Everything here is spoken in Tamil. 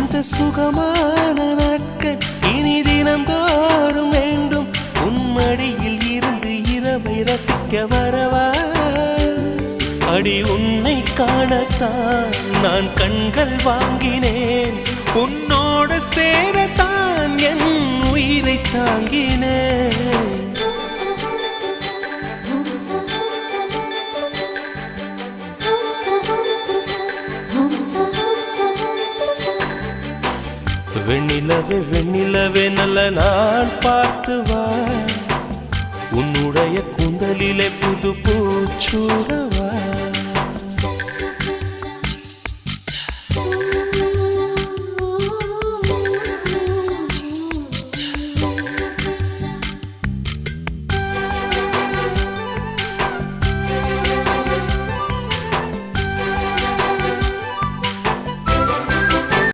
இந்த சுகமான நாட்கள் இனி தினந்தோறும் வேண்டும் உன்மடியில் இருந்து இரவை ரசிக்க வரவா அடி உன்னை காணத்தான் நான் கண்கள் வாங்கினேன் உன்னோடு சேரத்தான் என் உயிரை தாங்கினேன் வெண்ணிலவே வெண்ணிலவே நல்ல நான் பார்த்து வா உன்னுடைய கூந்தலிலே புது பூச்சூடவா